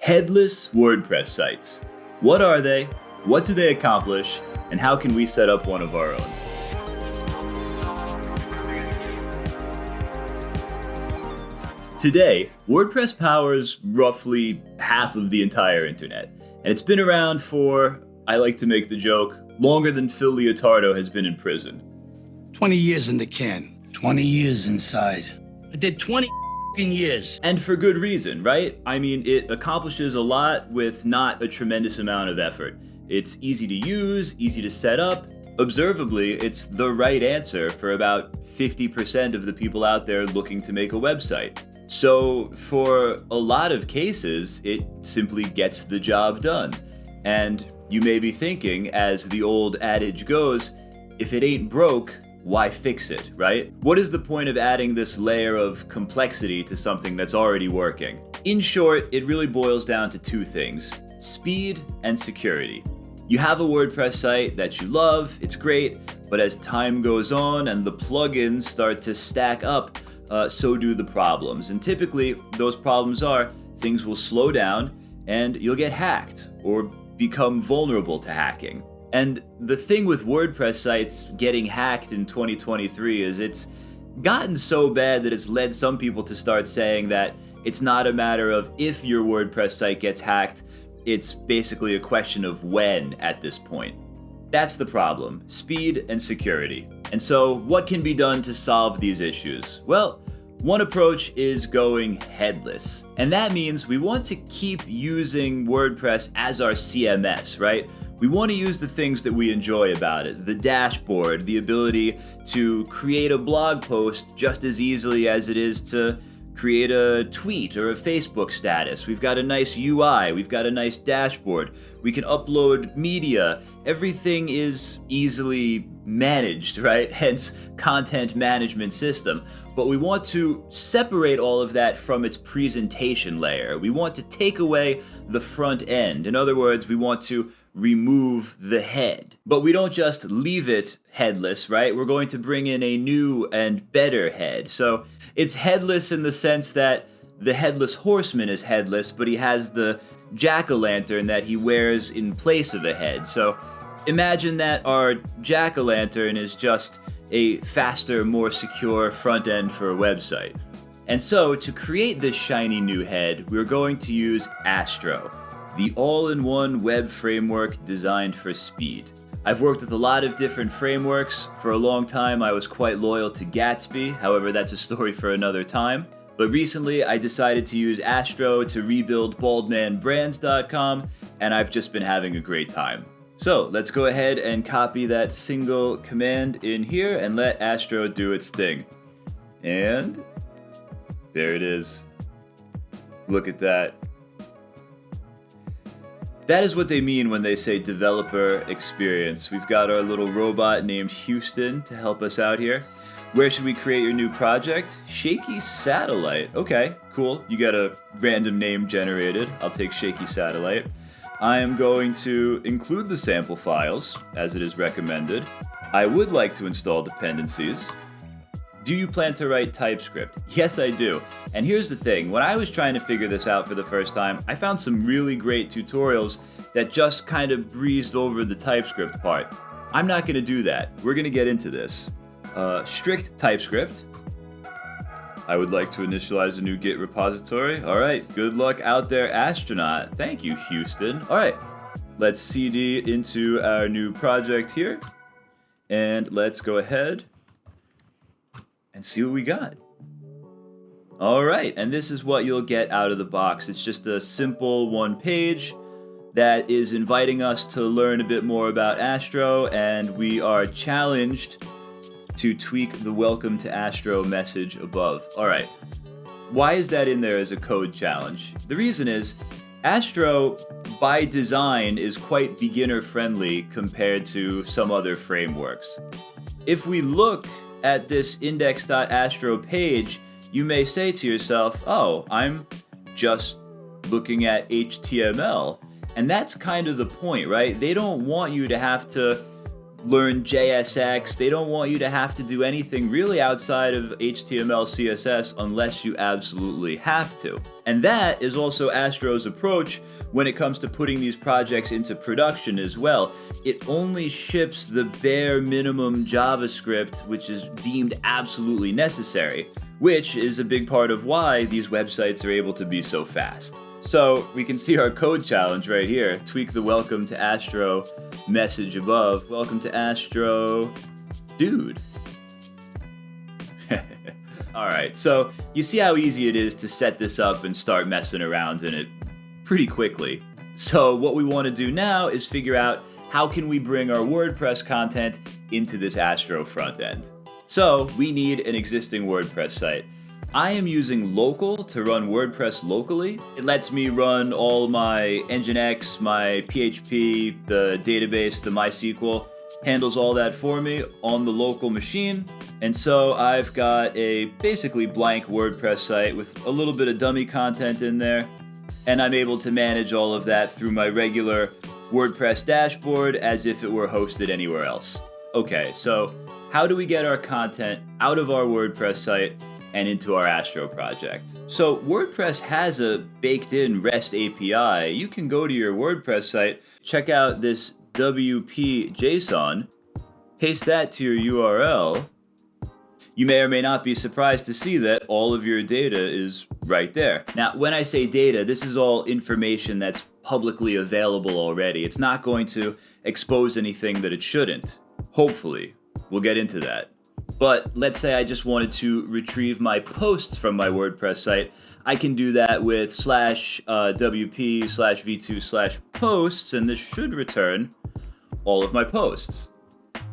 Headless WordPress sites. What are they? What do they accomplish? And how can we set up one of our own? Today, WordPress powers roughly half of the entire internet. And it's been around for, I like to make the joke, longer than Phil Leotardo has been in prison. 20 years in the can, 20 years inside. I did 20 years. And for good reason, right? I mean, it accomplishes a lot with not a tremendous amount of effort. It's easy to use, easy to set up. Observably, it's the right answer for about 50% of the people out there looking to make a website. So for a lot of cases, it simply gets the job done. And you may be thinking, as the old adage goes, if it ain't broke, why fix it, right? What is the point of adding this layer of complexity to something that's already working? In short, it really boils down to two things: speed and security. You have a WordPress site that you love, it's great, but as time goes on and the plugins start to stack up, so do the problems. And typically, those problems are things will slow down and you'll get hacked or become vulnerable to hacking. And the thing with WordPress sites getting hacked in 2023 is it's gotten so bad that it's led some people to start saying that it's not a matter of if your WordPress site gets hacked, it's basically a question of when at this point. That's the problem: speed and security. And so what can be done to solve these issues? Well, one approach is going headless. And that means we want to keep using WordPress as our CMS, right? We want to use the things that we enjoy about it: the dashboard, the ability to create a blog post just as easily as it is to create a tweet or a Facebook status. We've got a nice UI, we've got a nice dashboard, we can upload media. Everything is easily managed, right? Hence, content management system. But we want to separate all of that from its presentation layer. We want to take away the front end. In other words, we want to remove the head. But we don't just leave it headless, right? We're going to bring in a new and better head. So it's headless in the sense that the headless horseman is headless, but he has the jack-o'-lantern that he wears in place of a head. So imagine that our jack-o'-lantern is just a faster, more secure front end for a website. And so to create this shiny new head, we're going to use Astro, the all-in-one web framework designed for speed. I've worked with a lot of different frameworks. For a long time, I was quite loyal to Gatsby. However, that's a story for another time. But recently, I decided to use Astro to rebuild baldmanbrands.com, and I've just been having a great time. So let's go ahead and copy that single command in here and let Astro do its thing. And there it is. Look at that. That is what they mean when they say developer experience. We've got our little robot named Houston to help us out here. Where should we create your new project? Shaky Satellite. Okay, cool. You got a random name generated. I'll take Shaky Satellite. I am going to include the sample files as it is recommended. I would like to install dependencies. Do you plan to write TypeScript? Yes, I do. And here's the thing, when I was trying to figure this out for the first time, I found some really great tutorials that just kind of breezed over the TypeScript part. I'm not going to do that. We're going to get into this. Strict TypeScript. I would like to initialize a new Git repository. All right, good luck out there, astronaut. Thank you, Houston. All right, let's CD into our new project here. And let's go ahead and see what we got. All right, and this is what you'll get out of the box. It's just a simple one page that is inviting us to learn a bit more about Astro, and we are challenged to tweak the welcome to Astro message above. All right, why is that in there as a code challenge? The reason is Astro, by design, is quite beginner-friendly compared to some other frameworks. If we look at this index.astro page, you may say to yourself, oh, I'm just looking at HTML. And that's kind of the point, right? They don't want you to have to learn JSX. They don't want you to have to do anything really outside of HTML, CSS unless you absolutely have to. And that is also Astro's approach when it comes to putting these projects into production as well. It only ships the bare minimum JavaScript, which is deemed absolutely necessary, which is a big part of why these websites are able to be so fast. So we can see our code challenge right here. Tweak the welcome to Astro message above. Welcome to Astro, dude. All right, so you see how easy it is to set this up and start messing around in it pretty quickly. So what we want to do now is figure out how can we bring our WordPress content into this Astro front end. So we need an existing WordPress site. I am using local to run WordPress locally. It lets me run all my Nginx, my PHP, the database, the MySQL, handles all that for me on the local machine. And so I've got a basically blank WordPress site with a little bit of dummy content in there. And I'm able to manage all of that through my regular WordPress dashboard as if it were hosted anywhere else. Okay, so how do we get our content out of our WordPress site and into our Astro project? So WordPress has a baked-in REST API. You can go to your WordPress site, check out this WP JSON, paste that to your URL. You may or may not be surprised to see that all of your data is right there. Now, when I say data, this is all information that's publicly available already. It's not going to expose anything that it shouldn't. Hopefully. We'll get into that. But let's say I just wanted to retrieve my posts from my WordPress site. I can do that with /wp/v2/posts, and this should return all of my posts.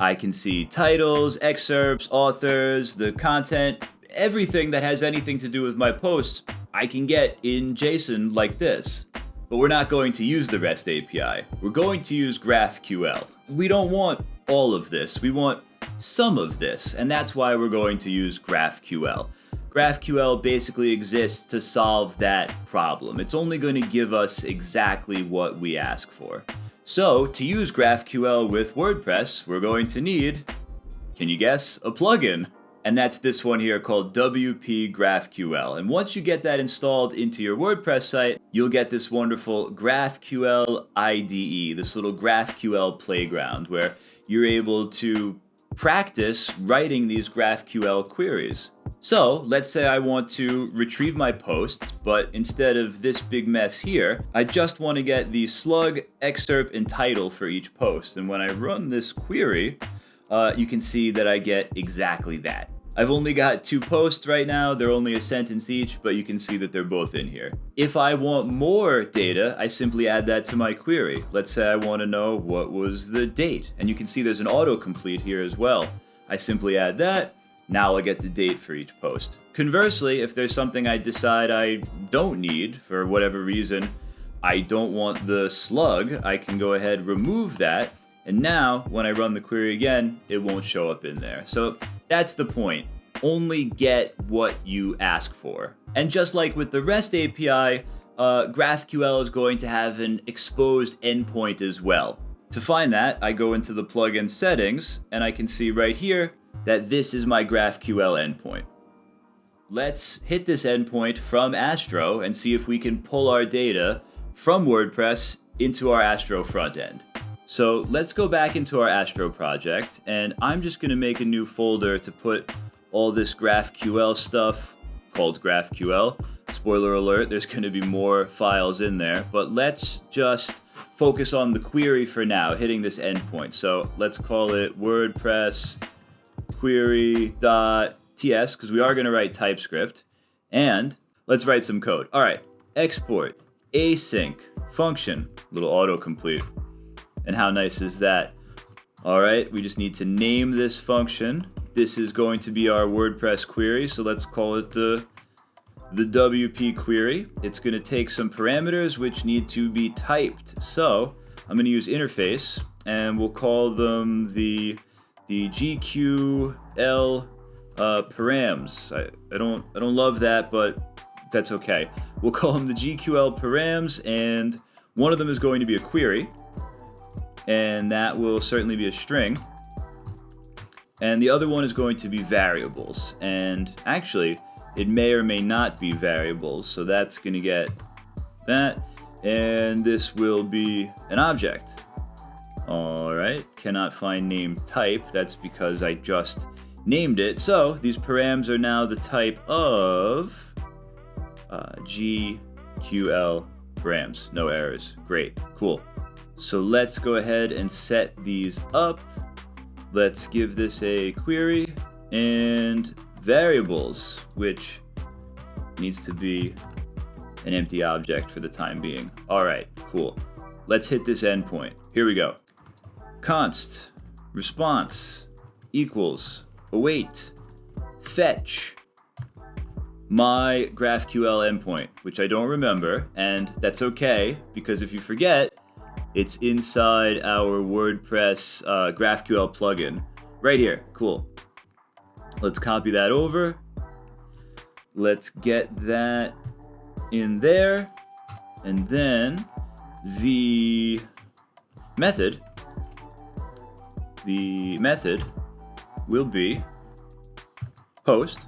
I can see titles, excerpts, authors, the content, everything that has anything to do with my posts, I can get in JSON like this. But we're not going to use the REST API. We're going to use GraphQL. We don't want all of this. We want some of this, and that's why we're going to use GraphQL. GraphQL basically exists to solve that problem. It's only going to give us exactly what we ask for. So to use GraphQL with WordPress, we're going to need, can you guess, a plugin. And that's this one here called WP GraphQL. And once you get that installed into your WordPress site, you'll get this wonderful GraphQL IDE, this little GraphQL playground where you're able to practice writing these GraphQL queries. So let's say I want to retrieve my posts, but instead of this big mess here, I just want to get the slug, excerpt, and title for each post. And when I run this query, you can see that I get exactly that. I've only got 2 posts right now. They're only a sentence each, but you can see that they're both in here. If I want more data, I simply add that to my query. Let's say I want to know what was the date. And you can see there's an autocomplete here as well. I simply add that. Now I get the date for each post. Conversely, if there's something I decide I don't need for whatever reason, I don't want the slug, I can go ahead, remove that. And now, when I run the query again, it won't show up in there. So that's the point. Only get what you ask for. And just like with the REST API, GraphQL is going to have an exposed endpoint as well. To find that, I go into the plugin settings, and I can see right here that this is my GraphQL endpoint. Let's hit this endpoint from Astro and see if we can pull our data from WordPress into our Astro front end. So let's go back into our Astro project, and I'm just going to make a new folder to put all this GraphQL stuff called GraphQL. Spoiler alert, there's going to be more files in there, but let's just focus on the query for now, hitting this endpoint. So let's call it WordPress query.ts, because we are going to write TypeScript, and let's write some code. All right, export, async, function, little autocomplete. And how nice is that? All right, we just need to name this function. This is going to be our WordPress query, so let's call it the WP query. It's going to take some parameters which need to be typed. So I'm going to use interface, and we'll call them the GQL params. I don't love that, but that's okay. We'll call them the GQL params, and one of them is going to be a query. And that will certainly be a string. And the other one is going to be variables. And actually, it may or may not be variables. So that's going to get that. And this will be an object. All right, cannot find name type. That's because I just named it. So these params are now the type of GQL params. No errors. Great, cool. So let's go ahead and set these up. Let's give this a query and variables, which needs to be an empty object for the time being. All right, cool. Let's hit this endpoint. Here we go. Const response equals await fetch my GraphQL endpoint, which I don't remember, and that's okay, because if you forget, it's inside our WordPress GraphQL plugin. Right here, cool. Let's copy that over. Let's get that in there, and then the method will be post,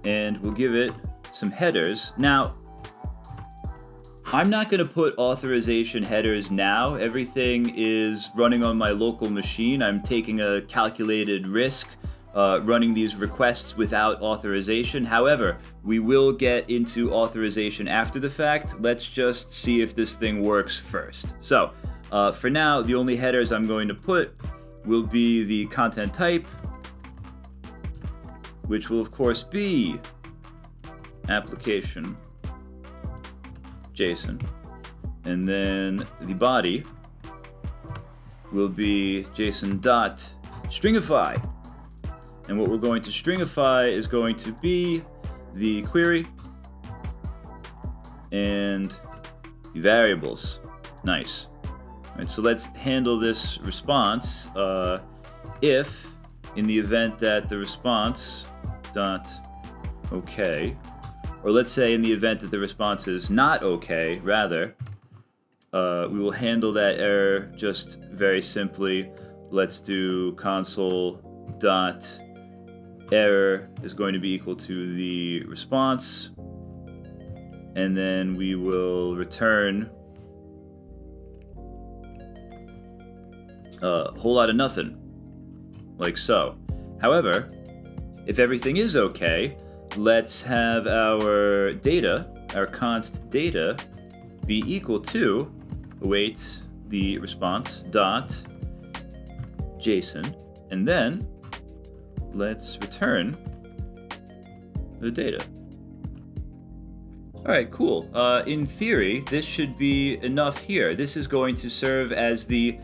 and we'll give it some headers. Now, I'm not going to put authorization headers now. Everything is running on my local machine. I'm taking a calculated risk running these requests without authorization. However, we will get into authorization after the fact. Let's just see if this thing works first. So for now, the only headers I'm going to put will be the content type, which will of course be application JSON, and then the body will be JSON.stringify, and what we're going to stringify is going to be the query and the variables. Nice. All right, so let's handle this response. If in the event that the response dot okay, or let's say in the event that the response is not okay, rather, we will handle that error just very simply. Let's do console dot error is going to be equal to the response, and then we will return a whole lot of nothing, like so. However, if everything is okay, let's have our data, our const data, be equal to await the response dot JSON, and then let's return the data. All right, cool. In theory, this should be enough here. This is going to serve as the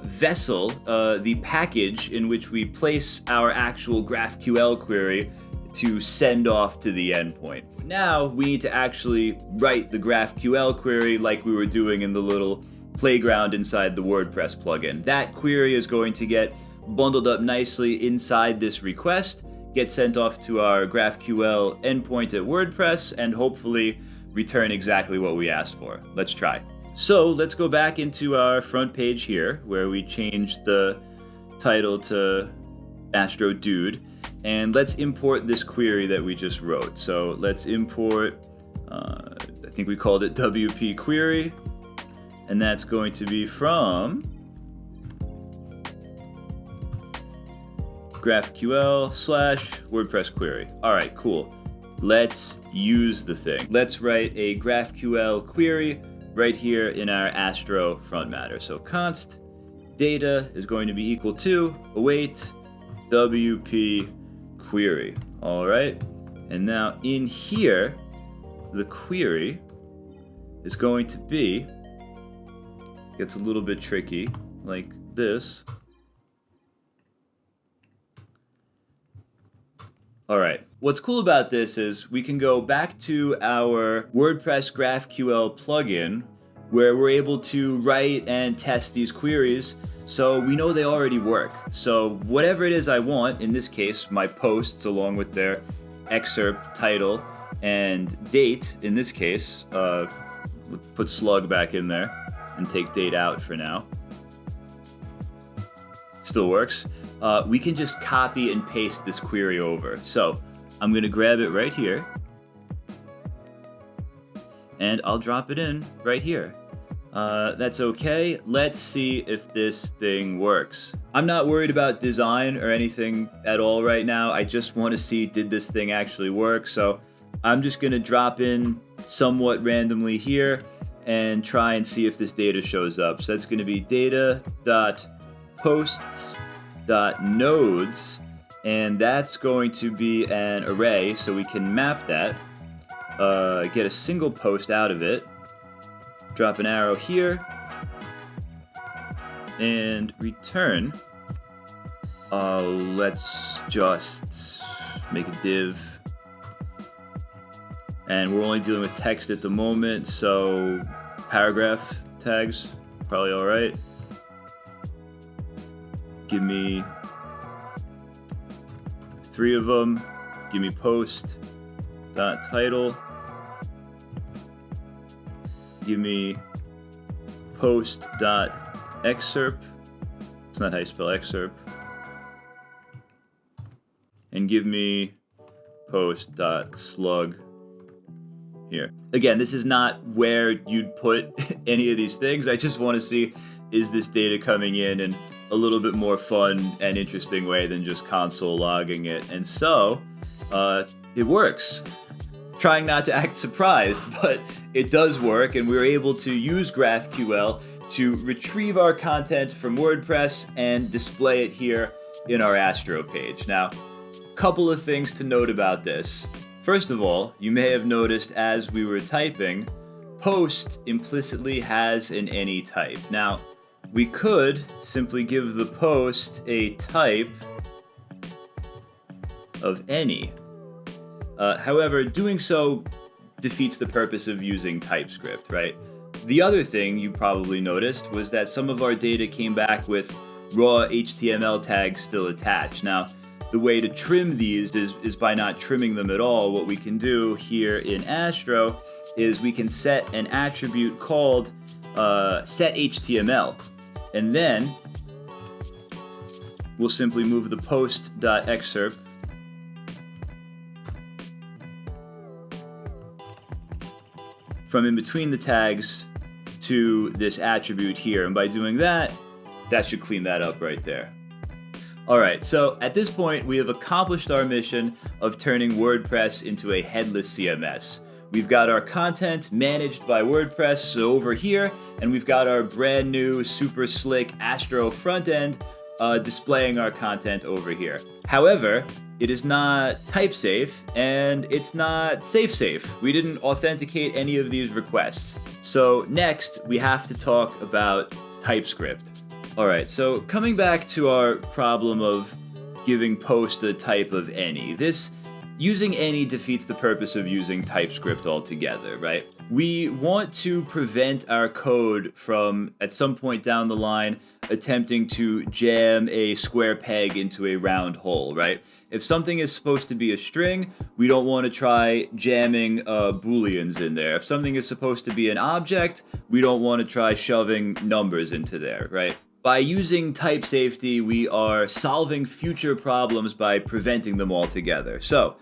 vessel, the package in which we place our actual GraphQL query to send off to the endpoint. Now we need to actually write the GraphQL query like we were doing in the little playground inside the WordPress plugin. That query is going to get bundled up nicely inside this request, get sent off to our GraphQL endpoint at WordPress, and hopefully return exactly what we asked for. Let's try. So let's go back into our front page here where we changed the title to Astro Dude, and let's import this query that we just wrote. So let's import, I think we called it WP query, and that's going to be from GraphQL / WordPress query. All right, cool. Let's use the thing. Let's write a GraphQL query right here in our Astro front matter. So const data is going to be equal to await WP query. All right, and now in here, the query is going to be, gets a little bit tricky, like this. All right, what's cool about this is we can go back to our WordPress GraphQL plugin where we're able to write and test these queries, so we know they already work. So whatever it is I want, in this case, my posts along with their excerpt, title, and date, in this case, put slug back in there and take date out for now. still works. We can just copy and paste this query over. So I'm going to grab it right here, and I'll drop it in right here. That's okay. Let's see if this thing works. I'm not worried about design or anything at all right now. I just want to see, did this thing actually work? So I'm just going to drop in somewhat randomly here and try and see if this data shows up. So that's going to be data.posts.nodes, and that's going to be an array, so we can map that, get a single post out of it, drop an arrow here, and return. Let's just make a div. And we're only dealing with text at the moment, so paragraph tags, probably all right. Give me 3 of them. Give me post.title. Give me post.excerpt. It's not how you spell excerpt. And give me post.slug here. Again, this is not where you'd put any of these things. I just want to see, is this data coming in a little bit more fun and interesting way than just console logging it. And so it works. Trying not to act surprised, but it does work, and we were able to use GraphQL to retrieve our content from WordPress and display it here in our Astro page. Now, a couple of things to note about this. First of all, you may have noticed as we were typing, post implicitly has an any type. Now, we could simply give the post a type of any. However, doing so defeats the purpose of using TypeScript, right? The other thing you probably noticed was that some of our data came back with raw HTML tags still attached. Now, the way to trim these is by not trimming them at all. What we can do here in Astro is we can set an attribute called setHTML, and then we'll simply move the post.excerpt from in between the tags to this attribute here, and by doing that, that should clean that up right there. Alright, so at this point we have accomplished our mission of turning WordPress into a headless CMS. We've got our content managed by WordPress over here, and we've got our brand new super slick Astro frontend displaying our content over here. However, it is not type safe and it's not safe. We didn't authenticate any of these requests. So next we have to talk about TypeScript. Alright, so coming back to our problem of giving post a type of any, using any defeats the purpose of using TypeScript altogether, right? We want to prevent our code from, at some point down the line, attempting to jam a square peg into a round hole, right? If something is supposed to be a string, we don't want to try jamming booleans in there. If something is supposed to be an object, we don't want to try shoving numbers into there, right? By using type safety, we are solving future problems by preventing them altogether. So,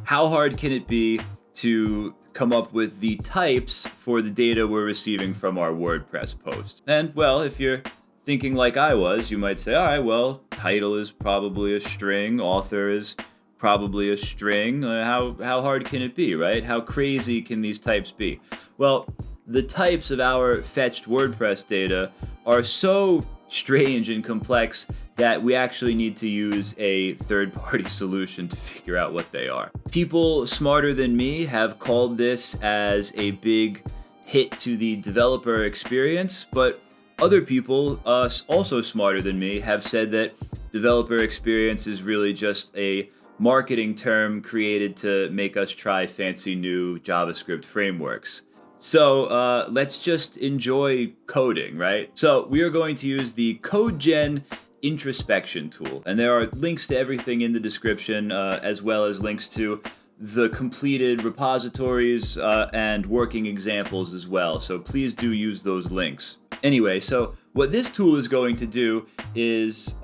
how hard can it be to come up with the types for the data we're receiving from our WordPress posts? And, well, if you're thinking like I was, you might say, all right, well, title is probably a string, author is probably a string. How hard can it be, right? How crazy can these types be? Well, the types of our fetched WordPress data are so strange and complex that we actually need to use a third-party solution to figure out what they are. People smarter than me have called this as a big hit to the developer experience, but other people, also smarter than me, have said that developer experience is really just a marketing term created to make us try fancy new JavaScript frameworks. So let's just enjoy coding, right? So we are going to use the Codegen introspection tool, and there are links to everything in the description, as well as links to the completed repositories and working examples as well. So please do use those links. Anyway, so what this tool is going to do is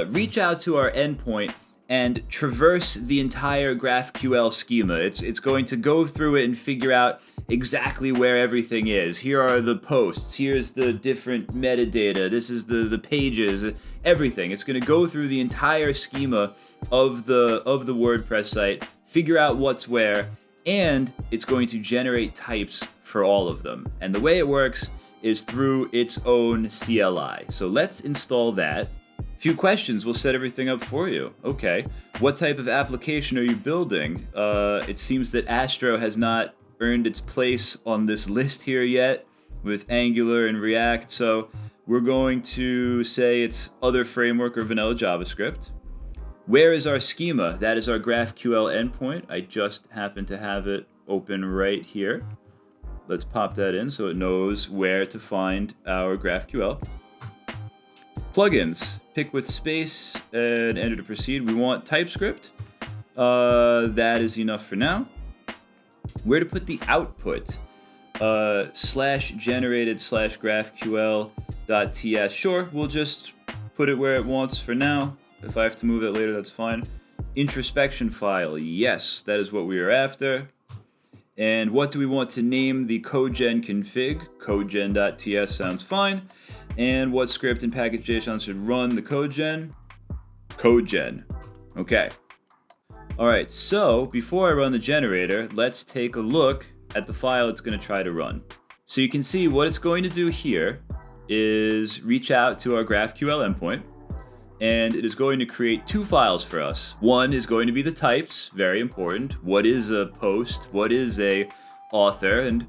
reach out to our endpoint and traverse the entire GraphQL schema. It's going to go through it and figure out exactly where everything is. Here are the posts, here's the different metadata, this is the pages, everything. It's going to go through the entire schema of the WordPress site, figure out what's where, and it's going to generate types for all of them. And the way it works is through its own CLI. So let's install that. Few questions will set everything up for you. Okay, what type of application are you building? It seems that Astro has not earned its place on this list here yet with Angular and React, so we're going to say it's other framework or vanilla JavaScript. Where is our schema? That is our GraphQL endpoint. I just happen to have it open right here. Let's pop that in so it knows where to find our GraphQL. Plugins, pick with space and enter to proceed. We want TypeScript. That is enough for now. Where to put the output? /generated/GraphQL.ts. Sure, we'll just put it where it wants for now. If I have to move it later, that's fine. Introspection file, yes, that is what we are after. And what do we want to name the Codegen config? Codegen.ts sounds fine. And what script and package.json should run the Codegen? Codegen. Okay. All right, so before I run the generator, let's take a look at the file it's going to try to run. So you can see what it's going to do here is reach out to our GraphQL endpoint, and it is going to create two files for us. One is going to be the types, very important. What is a post? What is a author? And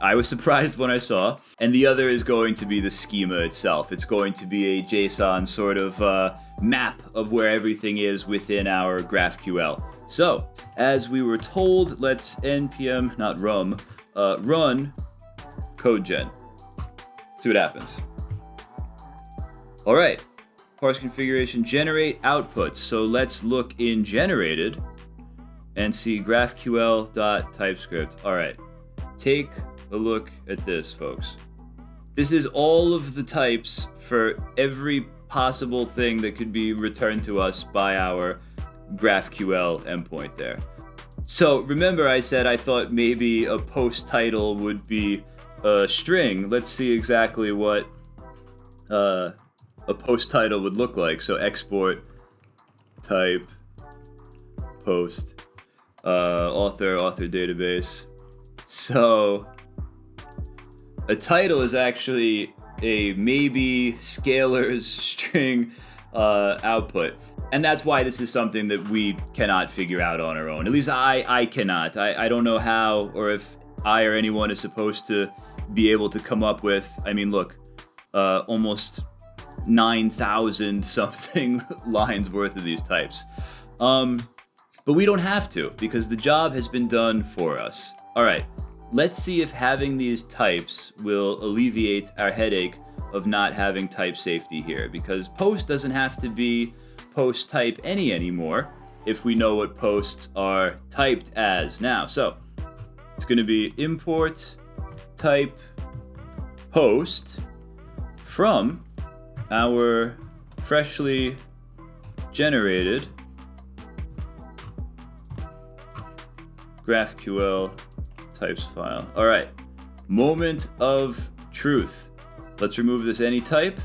I was surprised when I saw. And the other is going to be the schema itself. It's going to be a JSON sort of map of where everything is within our GraphQL. So, as we were told, let's npm, not rum, run Codegen. See what happens. All right, parse configuration, generate outputs. So let's look in generated and see GraphQL.TypeScript. All right, take a look at this, folks. This is all of the types for every possible thing that could be returned to us by our GraphQL endpoint there. So remember I said I thought maybe a post title would be a string. Let's see exactly what a post title would look like. So export type post author database. So a title is actually a maybe scalar's string output. And that's why this is something that we cannot figure out on our own. At least I cannot. I don't know how or if I or anyone is supposed to be able to come up with, I mean, look, almost 9,000 something lines worth of these types. But we don't have to because the job has been done for us. All right. Let's see if having these types will alleviate our headache of not having type safety here, because post doesn't have to be post type any anymore if we know what posts are typed as now. So it's going to be import type post from our freshly generated GraphQL types file. All right, moment of truth. Let's remove this any type,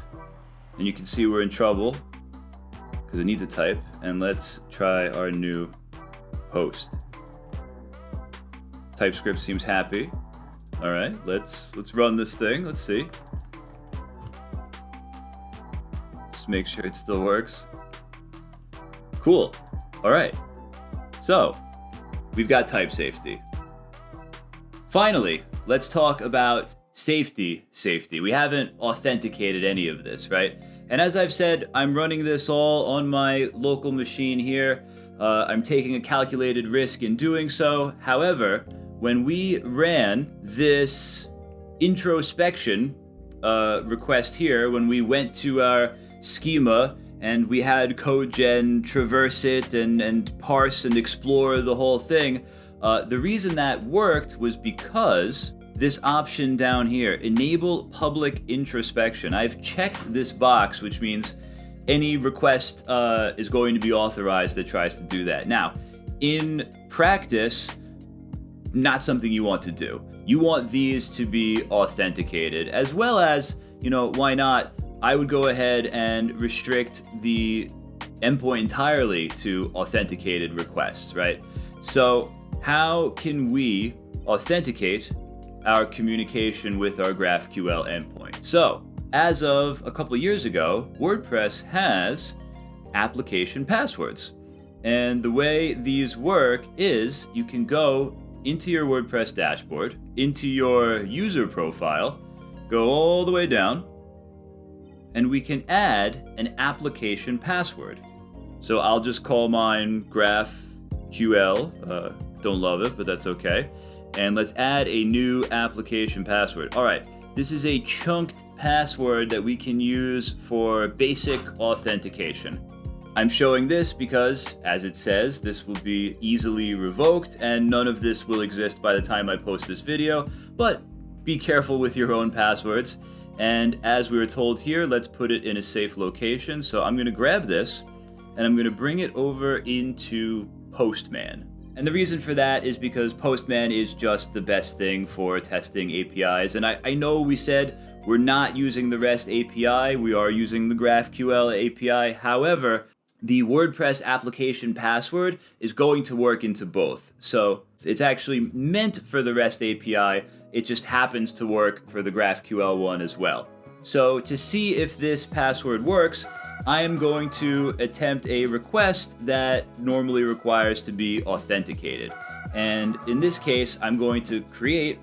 and you can see we're in trouble because it needs a type. And let's try our new post. TypeScript seems happy. All right, let's run this thing. Let's see. Just make sure it still works. Cool. All right. So we've got type safety. Finally, let's talk about safety. We haven't authenticated any of this, right? And as I've said, I'm running this all on my local machine here. I'm taking a calculated risk in doing so. However, when we ran this introspection request here, when we went to our schema and we had Codegen traverse it and parse and explore the whole thing, the reason that worked was because this option down here, enable public introspection. I've checked this box, which means any request is going to be authorized that tries to do that. Now, in practice, not something you want to do. You want these to be authenticated, as well as, why not? I would go ahead and restrict the endpoint entirely to authenticated requests, right? So how can we authenticate our communication with our GraphQL endpoint? So as of a couple years ago, WordPress has application passwords. And the way these work is you can go into your WordPress dashboard, into your user profile, go all the way down, and we can add an application password. So I'll just call mine GraphQL. Don't love it, but that's okay. And let's add a new application password. All right, this is a chunked password that we can use for basic authentication. I'm showing this because, as it says, this will be easily revoked and none of this will exist by the time I post this video, but be careful with your own passwords. And as we were told here, let's put it in a safe location. So I'm gonna grab this and I'm gonna bring it over into Postman. And the reason for that is because Postman is just the best thing for testing APIs. And I know we said we're not using the REST API, we are using the GraphQL API. However, the WordPress application password is going to work into both. So it's actually meant for the REST API, it just happens to work for the GraphQL one as well. So to see if this password works, I am going to attempt a request that normally requires to be authenticated. And in this case, I'm going to create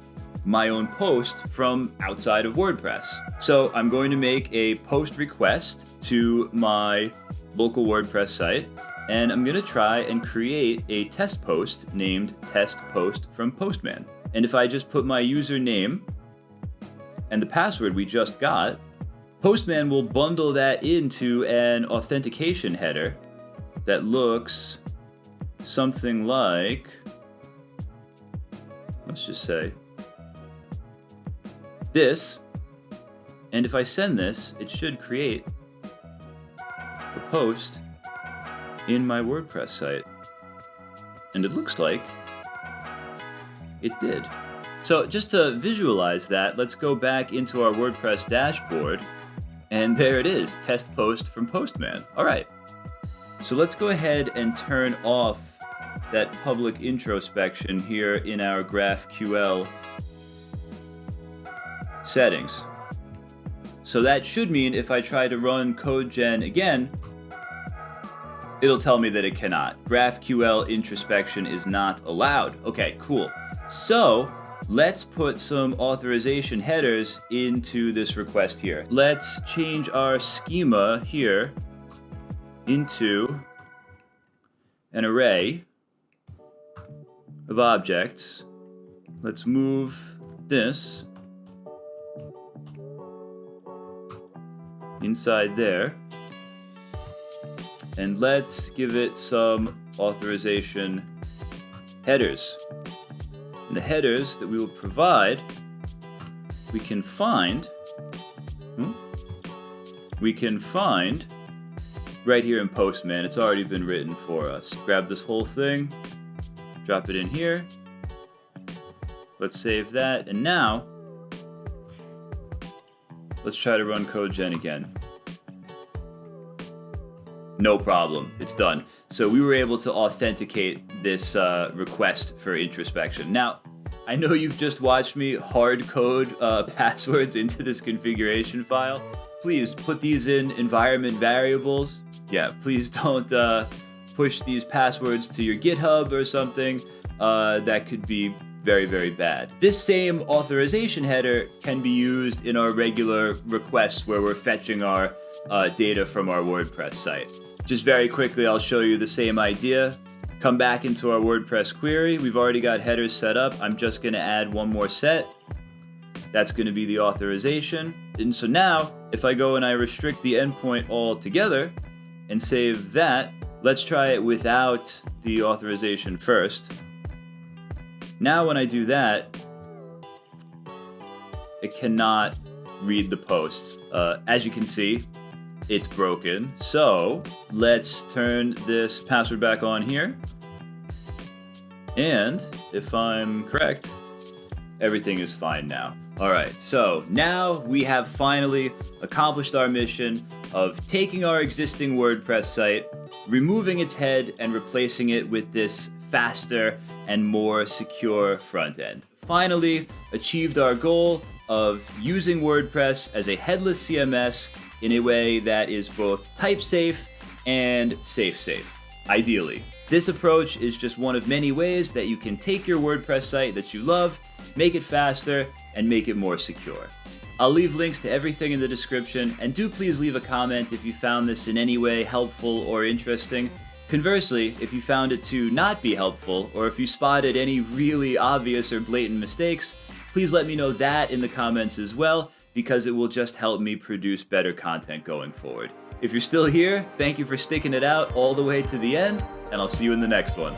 my own post from outside of WordPress. So I'm going to make a post request to my local WordPress site, and I'm going to try and create a test post named test post from Postman. And if I just put my username and the password we just got, Postman will bundle that into an authentication header that looks something like, let's just say, this. And if I send this, it should create a post in my WordPress site. And it looks like it did. So just to visualize that, let's go back into our WordPress dashboard. And there it is, test post from Postman. All right, so let's go ahead and turn off that public introspection here in our GraphQL settings. So that should mean if I try to run Codegen again, it'll tell me that it cannot. GraphQL introspection is not allowed. Okay, cool. So let's put some authorization headers into this request here. Let's change our schema here into an array of objects. Let's move this inside there. And let's give it some authorization headers. And the headers that we will provide, we can find right here in Postman. It's already been written for us. Grab this whole thing, drop it in here. Let's save that. And now, let's try to run Codegen again. No problem, it's done. So we were able to authenticate this request for introspection. Now, I know you've just watched me hard code passwords into this configuration file. Please put these in environment variables. Yeah, please don't push these passwords to your GitHub or something. That could be very, very bad. This same authorization header can be used in our regular requests where we're fetching our data from our WordPress site. Just very quickly, I'll show you the same idea. Come back into our WordPress query. We've already got headers set up. I'm just gonna add one more set. That's gonna be the authorization. And so now, if I go and I restrict the endpoint altogether and save that, let's try it without the authorization first. Now when I do that, it cannot read the posts. As you can see, it's broken. So let's turn this password back on here. And if I'm correct, everything is fine now. All right, so now we have finally accomplished our mission of taking our existing WordPress site, removing its head, and replacing it with this faster and more secure front end. Finally achieved our goal of using WordPress as a headless CMS in a way that is both type safe and safe, ideally. This approach is just one of many ways that you can take your WordPress site that you love, make it faster, and make it more secure. I'll leave links to everything in the description, and do please leave a comment if you found this in any way helpful or interesting. Conversely, if you found it to not be helpful, or if you spotted any really obvious or blatant mistakes, please let me know that in the comments as well, because it will just help me produce better content going forward. If you're still here, thank you for sticking it out all the way to the end, and I'll see you in the next one.